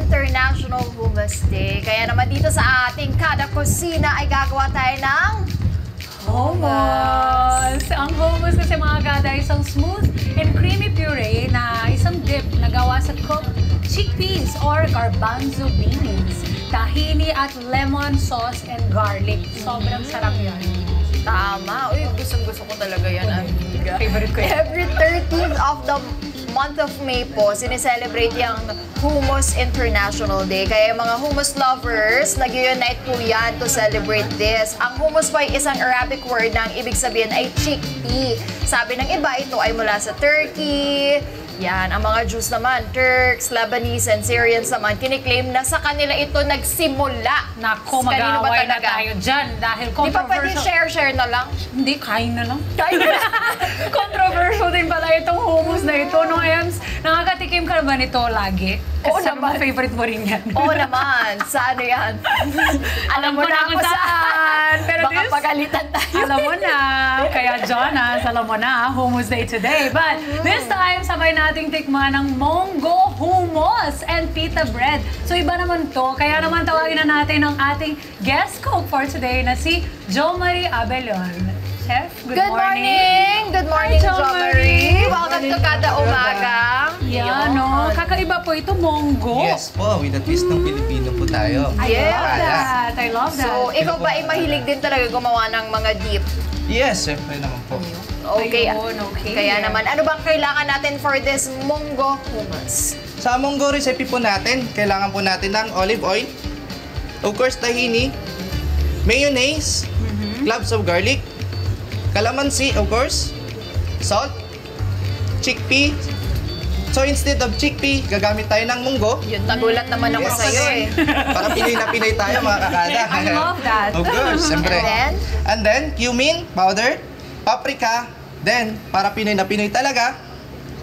International Hummus Day. Kaya naman dito sa ating Kada Kusina ay gagawa tayo ng hummus. Ang hummus kasi mga kada isang smooth and creamy puree na isang dip na gawa sa cooked chickpeas or garbanzo beans, tahini at lemon sauce and garlic. Sobrang sarap yan. Tama. Uy, gustong-gusto ko talaga yan. Favorite ko yan. Every 13th of the month of May po, sineselebrate yung Hummus International Day. Kaya yung mga hummus lovers, nag-unite po yan to celebrate this. Ang hummus po ay isang Arabic word na ang ibig sabihin ay chickpea. Sabi ng iba, ito ay mula sa Turkey. Yan, ang mga Jews naman, Turks, Lebanese, and Syrians naman, kiniklaim na sa kanila ito nagsimula. Naku, Kanino ba mag-aaway na talaga? tayo dyan dahil Di pa pwede controversial. share-share na lang? Hindi, kain na lang. Kain na lang. Controversial din pala itong hummus na ito. No, Ems, nakakatikim ka na ba nito lagi? Oo Kasi naman. favorite mo rin yan. Oo naman. Saan yan? Alam mo na kung ako saan. Pero Baka this- pagalitan tayo. Alam mo na. Kaya Jonas, alam mo na, hummus day today. But this time, sabay nating tikman ng Mongo hummus and pita bread. So iba naman to. Kaya naman tawagin na natin ang ating guest cook for today na si Jo Marie Abelon. Chef, good morning. Good morning, Hi, Jo Jo Marie. Marie. Welcome to Kada Umaga. Yan, no? Kakaiba po ito, Mongo. Yes po, with a twist ng Pilipino po tayo. I Yes. love that. I love that. So, ikaw ba ay mahilig din talaga gumawa ng mga dip? Yes, syempre naman po. Okay. Ayun, okay. Kaya naman, ano bang kailangan natin for this Mongo hummus? Sa Mongo recipe po natin, kailangan po natin ng olive oil, of course tahini, mayonnaise, cloves of garlic, calamansi, of course, salt, chickpea. So instead of chickpea, gagamit tayo ng munggo. Yun, nagulat naman ako Yes. sa'yo eh. Para Pinoy na Pinoy tayo mga kakada. I love that. Of course, siyempre. And then? Cumin powder, paprika, then para Pinoy na Pinoy talaga,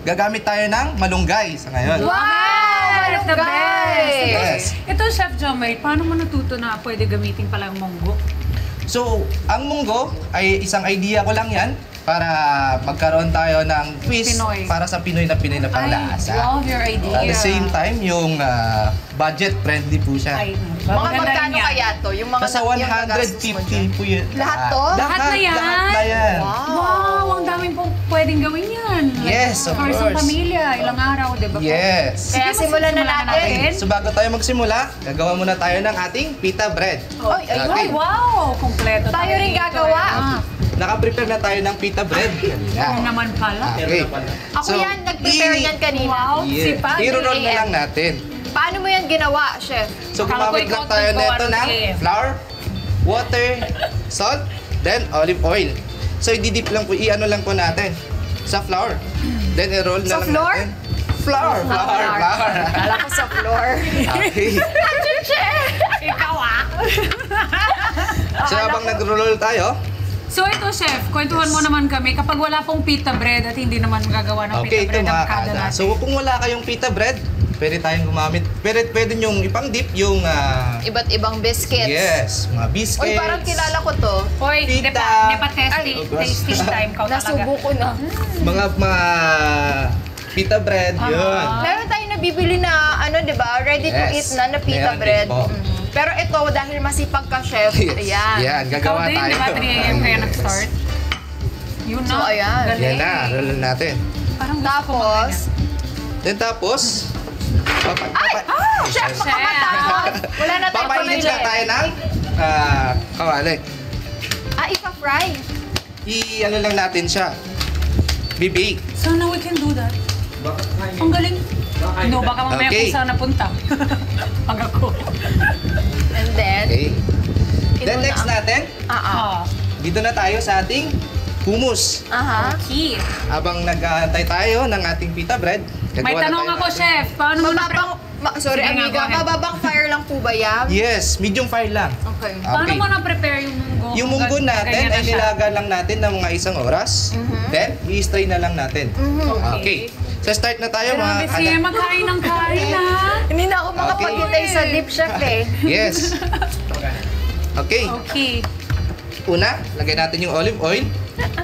gagamit tayo ng malunggay sa ngayon. Wow! Yes, the Malunggay! best. Yes. Ito, Chef Jomay, paano mo natuto na pwede gamitin pala ang munggo? So, ang munggo ay isang idea ko lang yan para magkaroon tayo ng twist Pinoy. para sa Pinoy na I panglasa. love your idea. At the same time, yung budget friendly po siya. Ay, Mga maganda magkano rin yan. kaya to? Yung mga Nasa yung nagastos mo 150 dyan? po yun. Lahat to? Lahat na yan? Lahat na yan. Wow, ang daming pong pwedeng gawin yan. Yes, of For isang course. pamilya, ilang araw, di ba po? Yes. Kaya simulan na natin. Okay, so bago tayo magsimula, gagawa muna tayo ng ating pita bread. Ay, ayun. Okay. Ay, wow! Kompleto Tayo rin dito, gagawa. eh. Naka-prepare na tayo ng pita bread. Ano naman pala? Okay. Ako yan, nag-prepare niyan kanina. Wow, Yeah. sipag. I-roll na 3 lang natin. Paano mo yan ginawa, Chef? So Akala ko gumamit lang ikaw tayo naggawa nito ng ng AM. flour, water, salt, then olive oil. So i-dip lang po, i-ano lang po natin sa flour. Then i-roll na Sa lang floor? natin. Flour. Kala ko sa floor. Okay. Chef! Ikaw ah! So habang nag-roll tayo, So ito, Chef, kwentuhan mo naman kami kapag wala pong pita bread at hindi naman magagawa ng okay, pita ito bread ang mga kada kada. natin. So kung wala kayong pita bread, pwede tayong gumamit. Pwede nyong ipang-dip yung Iba't ibang biscuits. yes, mga biscuits. Uy, parang kilala ko to. Hoy, Pita. nepa testing, Ay. tasting time ka talaga. Nasubo ko na. mga pita bread, yun. Meron tayong nabibili na, ano, di ba? Ready to eat Yes. na pita Meron din bread. po. Pero ito, dahil masipag ka, Chef, Yes. ayan. Yan, Ikaw gagawa din, tayo. di ba? 3 a.m. kaya Yes. nag-start? Yun na. So, ayan. Galing. Yan na, roll natin. Parang gusto ko Tapos, Then tapos, Chef, Chef. makamatakot. Wala na tayong papainit pamili. lang tayo ng kawali. Ipa-fry. I-ano lang natin siya. Bibake. Sana we can do that. Ang galing. No, baka mamaya Okay. kung saan napunta. Pag ako. And then, Okay. Then Ito next na. natin, Ah. dito na tayo sa ating hummus. aha. Okay. Habang nag-aantay tayo ng ating pita bread, May gagawa na tanong tayo ako, ng- Chef. Paano mo na... Sorry, Sige nga, amiga, go ahead. mababang fire lang po ba yan? Yes, medium fire lang. Okay. Paano Okay. mo na-prepare yung munggo? Yung munggo natin Ganyan na ay siya. nilaga lang natin ng mga 1 oras. Then, i-strain na lang natin. Okay. So start na tayo Grabe mga siya, magkain ng kain ha. Hindi na ako makapaghintay sa deep chef eh. Yes. Okay. Okay. Una, lagay natin yung olive oil.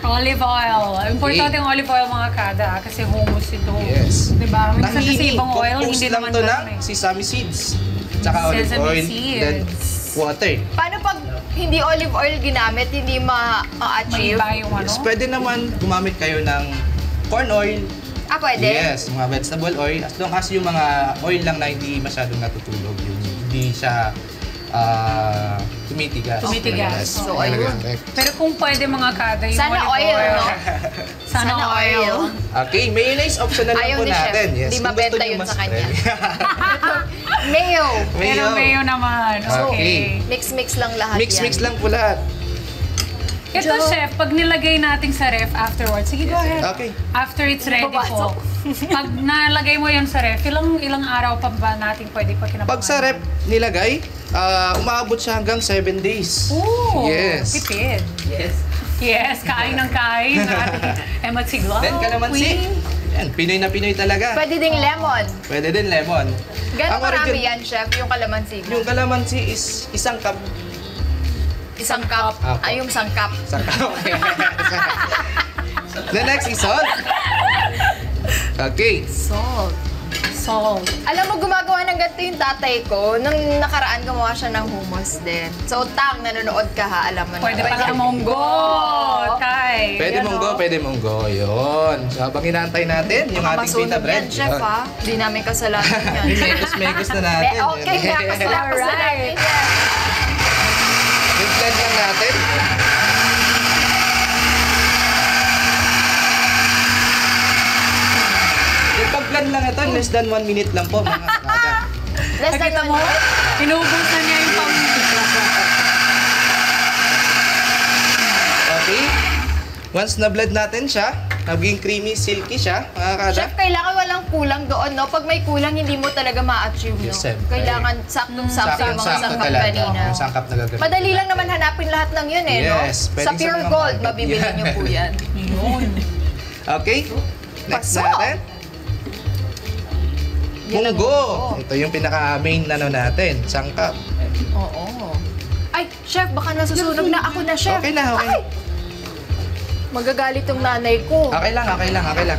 Olive oil. Importante yung olive oil mga kada kasi hummus ito. Yes. Diba? Minsan kasi Tahini, ibang oil, composed hindi lang naman to ng ganun eh. sesame seeds. Tsaka olive Sesame oil, seeds. then water. Paano pag hindi olive oil ginamit, hindi ma-achieve? Maiba yung ano. Yes, pwede naman gumamit kayo ng corn oil. Ah, pwede? Yes, mga vegetable oil. As long as yung mga oil lang na hindi masyadong natutulog, yung hindi siya tumitigas. Tumitigas. Yes. So, ayun. Pero kung pwede mga kada, yung Sana olive oil, no? Sana oil. Okay, mayonnaise optional lang Ayaw po ni Chef. natin. Yes. Di Kung mabenta gusto niyo yun mas sa kanya. spread. Mayo. Pero mayo naman. Okay. Okay. Mix-mix lang lahat Mix-mix yan. lang po lahat. Ito, chef, pag nilagay natin sa ref afterwards, sige, go ahead. Okay. After it's ready Papasok. po. Pag nalagay mo yan sa ref, ilang araw pa ba natin pwede pa kinabangan? Pag sa rep nilagay, umaabot siya hanggang 7 days. Ooh, Yes. tipid. Yes, kain ng kain. Emma Siglo. Then kalamansi. Yan, Pinoy na Pinoy talaga. Pwede ding lemon. Pwede din lemon. Gano'ng Ang origin- karami yan, Chef, yung kalamansi mo? Yung kalamansi is isang cup. Isang cup. Apo. Ay, yung isang cup. Isang cup. The next is salt. Okay. Salt. Salt. Alam mo, gumagawa ng ganito yung tatay ko. Nung nakaraan, gumawa siya ng hummus din. So, Tang, nanonood ka ha, alam mo na. Pwede pala monggo. Tay. Pwede Yan, monggo, oh. pwede monggo. Yun. So, habang inaantay natin yung ating pita Masunog bread. yan, Chef, ha? Hindi namin kasalanan yan. Mekos-mekos na natin. Okay, mekos na natin yan. Yung blend lang natin. Yung pag-blend lang ito, less than 1 minute lang po mga kada. Less than Nakita 1 mo? minute. Inubos na niya yung pang... Okay. Once na-blend natin siya, naging creamy, silky siya, mga kada. Chef, kailangan walang kulang doon, no? Pag may kulang, hindi mo talaga ma-achieve, no? Yes, sir. Kailangan saktong-sakto yung mga Saktong-sakto sangkap talaga. kanina. Yung sangkap na gagawin. Madali lang naman hanapin lahat ng yun, eh, Yes, no? pwede Sa sa Pure mga Gold, market. mabibili Yan. niyo po yan. Yun. Okay. Next Pasok. natin. Yan ang Munggo. munggo. Ito yung pinaka-main na natin, sangkap. Oo. Ay, Chef, baka nasusunog na ako na, Chef. Okay na, okay. Ay! Magagalit yung nanay ko. Okay lang, okay lang, okay lang.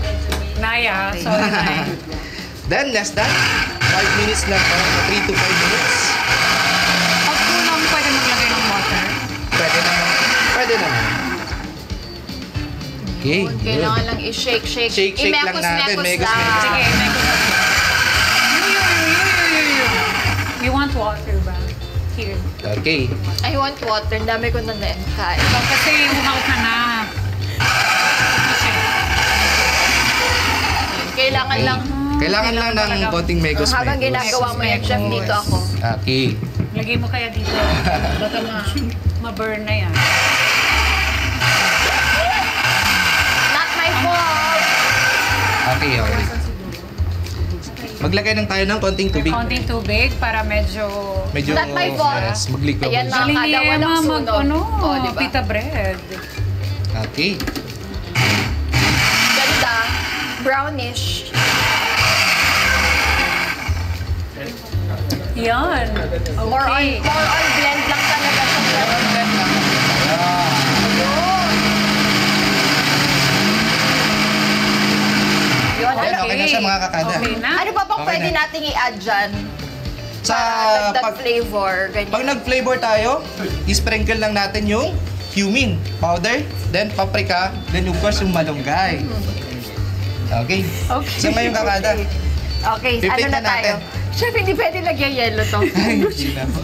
Naya, sorry Naya. Then, less than 5 minutes lang po. 3 to 5 minutes. Pag kulang, pwede maglagay ng water. Pwede naman. Pwede naman. Okay. Kailangan good. lang i-shake. Shake lang natin. Mekos lang. Sige, may You want water ba? Here. Okay. I want water. Ang dami ko na kain. So, kasi uhaw ka na. Kailangan lang. Kailangan lang ng konting megos. Habang ginagawa mo yan, Chef, dito ako. Okay. Lagay mo kaya dito. Baka ma-burn na yan. Not my fault. Okay, okay. Maglagay lang tayo ng konting tubig. Konting tubig para medyo... Medyo, Not my fault. yes, maglikwag. Ayan, mga Galing ni kada, walang Emma sunog. mag-ano, Oh, diba? pita bread. Okay. Ganda. Brownish. Yan. More on Okay. blend lang talaga siya. Ayun. Yun, Okay, ano, okay na siya mga kakada. Okay na. ano pa pang Okay pwede na. nating i-add dyan? Sa Dagdag pag, flavor, ganyan. pag nag-flavor tayo, i-sprinkle lang natin yung cumin powder, then paprika, then of course yung malunggay. Okay. Okay. So ngayon kakada. Okay, ano Pipit na na tayo? natin. Chef, hindi pwede lagyan yellow to. Ay, hindi na po.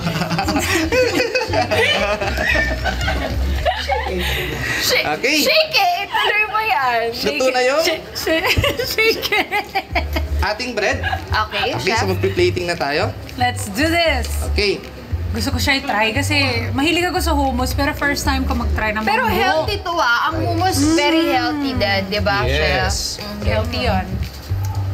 Okay. Shake it! Ituloy mo yan. Luto na yung Shake it. ating bread. Okay, Okay, chef. so magpi-plating na tayo. Let's do this. Okay. Gusto ko siya i-try kasi mahilig ako sa hummus pero first time ko mag-try ng Pero munggo. healthy to Ang hummus, very healthy din, di ba, Yes. chef? Healthy yun.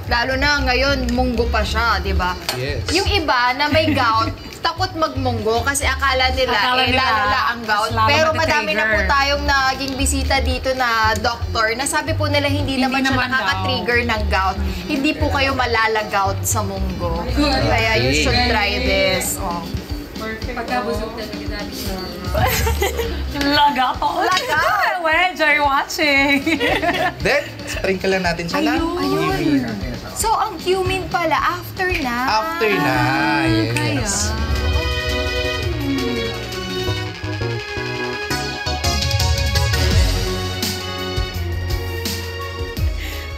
Lalo na ngayon, munggo pa siya, di ba? Yes. Yung iba na may gout, takot magmunggo kasi akala nila, Akala nila, lalo ang gout. mas lalo Pero madami na po matitrigger. tayong naging bisita dito na doktor na sabi po nila hindi naman siya naman daw. nakaka-trigger ng gout. Hindi po kayo malala-gout sa munggo. Good. Kaya you Okay. should try this. Oh. Perfect. Pagkabusog talaga natin siya. Laga po. Laga! Well, enjoy watching. Then, sprinkle lang natin siya ng Ayun. cumin. So, ang cumin pala, after na. After na, Kaya. yes.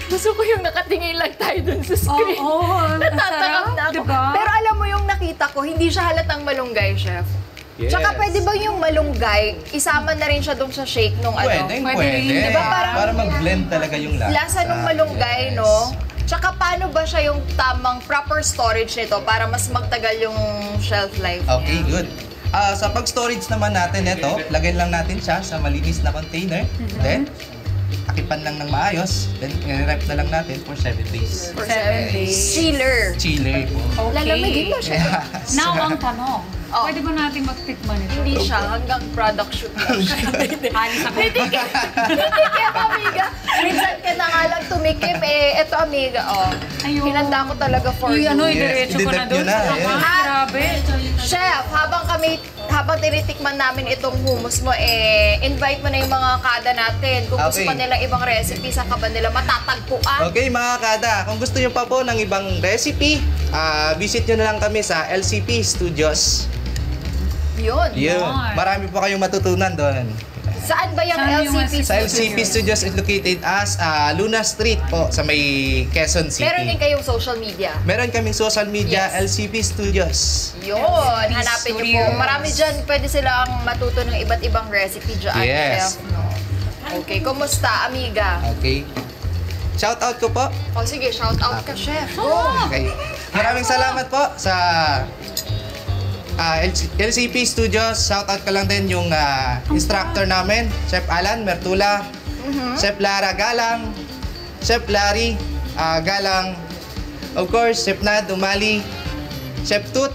Gusto ko yung nakatingin lang tayo dun sa screen. Oo, Natatakam na ako. diba? Pero alam mo yung nakita ko, hindi siya halatang malunggay, chef. Yes. Tsaka pwede ba yung malunggay, isama na rin siya dun sa shake nung Pwede, ano? Pwede rin, pwede. diba? Para mag-blend talaga yung lasa. Lasa nung malunggay, Yes. no? Tsaka paano ba siya yung tamang proper storage nito para mas magtagal yung shelf life Okay, niya? good. Sa pag-storage naman natin ito, lagay lang natin siya sa malinis na container. Then, takipan lang ng maayos. Then, i-rep na lang natin for 7 days. For 7 days. Chiller. Chiller po. Lalamigin mo siya. Yes. Now, ang tanong, Oh. pwede ba natin magtikman ito? Hindi siya, hanggang product shoot lang siya. Alis ako. Hindi kaya amiga. Minsan ka na nga lang tumikim eh. Eto amiga, oh. Ayun. Hinanda ko talaga for you. Ano, Yes, diretso ko na ididip doon. nyo na, Sa yes. laman. Grabe. Chef, habang tinitikman namin itong hummus mo, invite mo na yung mga kada natin. Kung gusto Okay. pa nilang ibang recipe, saan ka ba nila matatagpuan? Okay mga kada, kung gusto nyo pa po ng ibang recipe, visit nyo na lang kami sa LCP Studios. Yun. Yun. Marami po kayong matutunan doon. Saan ba yung Saan yung LCP? Sa LCP Studios is located as Luna Street po sa may Quezon City. Meron din kayong social media. Meron kaming social media, Yes. LCP Studios. Yun, hanapin niyo po. Studios. Marami dyan, pwede silang matuto ng iba't ibang recipe dyan. Yes. Chef, no? Okay, kumusta, amiga? Okay. Shout out ko po. O sige, shout out ka, chef. Go! Okay. Maraming salamat po sa LCP Studios. Shout out ka lang din yung instructor namin, Chef Alan Mertula, Chef Lara Galang, Chef Larry Galang, of course, Chef Nad Umali, Chef Tut,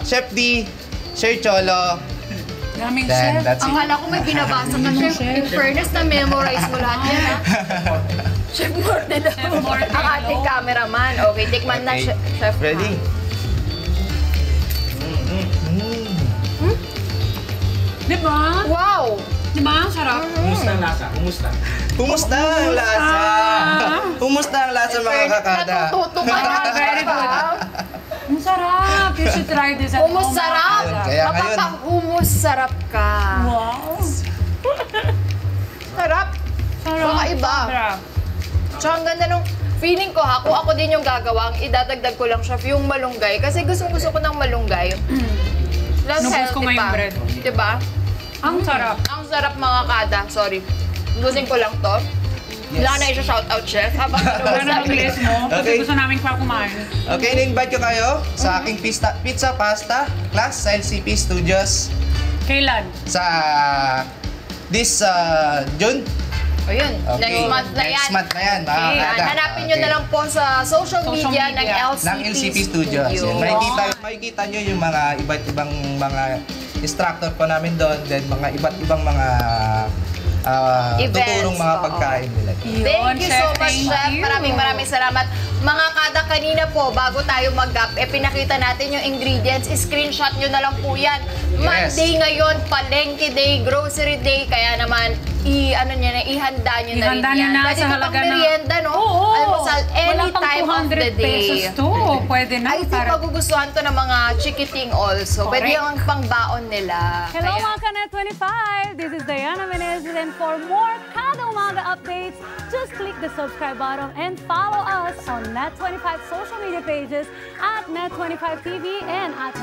Chef D, Chef Cholo. Daming Then, chef. that's it. Akala ko may binabasa ka, chef. In fairness, na-memorize mo lahat yan, ha? Chef Morten Chef Morten, ang ating no? cameraman. Okay, tikman na, Okay. chef. Ready? Di ba? Wow! Di ba? Ang sarap. Kumusta ang lasa? Kumusta? Kumusta ang lasa? Kumusta ang lasa mga kakada? Natututo ka na. Very good. Ang sarap. You should try this at Humus home. sarap. Kaya ngayon- Mapapang-humus sarap ka. Wow. Sarap. Sarap. Baka iba. Sarap. Tsaka ang ganda nung feeling ko ha, kung ako din yung gagawa, ang idadagdag ko lang, chef, yung malunggay. Kasi gusto ko ng malunggay. Plus Nubos ko healthy nga yung pa. bread. Diba? Ang sarap. Ang sarap mga kada. Sorry. Gusin ko lang to. Wala na isa-shoutout, chef. Habang Ano ang bilis mo? Kasi Okay. gusto namin pa kumain. Okay, na-invite ko kayo sa aking pizza pasta class sa LCP Studios Kailan? sa this June. O yun, Okay. next month na yan. Next month na yan, mga Okay, kada. hanapin nyo Okay. na lang po sa social Social media, media. ng ng LCP Studios. Yan. Makikita nyo yung mga iba't ibang mga instructor po namin doon, then mga iba't ibang mga Events, tutulong mga oo. pagkain nila. Thank you so much, Thank Chef. you. Maraming salamat. Mga kada, kanina po, bago tayo mag-gap, pinakita natin yung ingredients. Screenshot nyo na lang po yan. Yes. Monday ngayon, palengke day, grocery day, kaya naman, ihanda nyo na Ihanda rin nyo yan. na Pwede sa pa halaga pang na- merienda, no? Oo. Almusal, any Wala pang time of the 200 pesos day. to. Pwede na. I think magugustuhan to ng mga chikiting also. Pwede Correct. yung pangbaon nila. Hello Kaya- mga Kanet 25! This is Diana Menezes and for more Kada Umaga updates, just click the subscribe button and follow us on Net25 social media pages at Net25 TV and at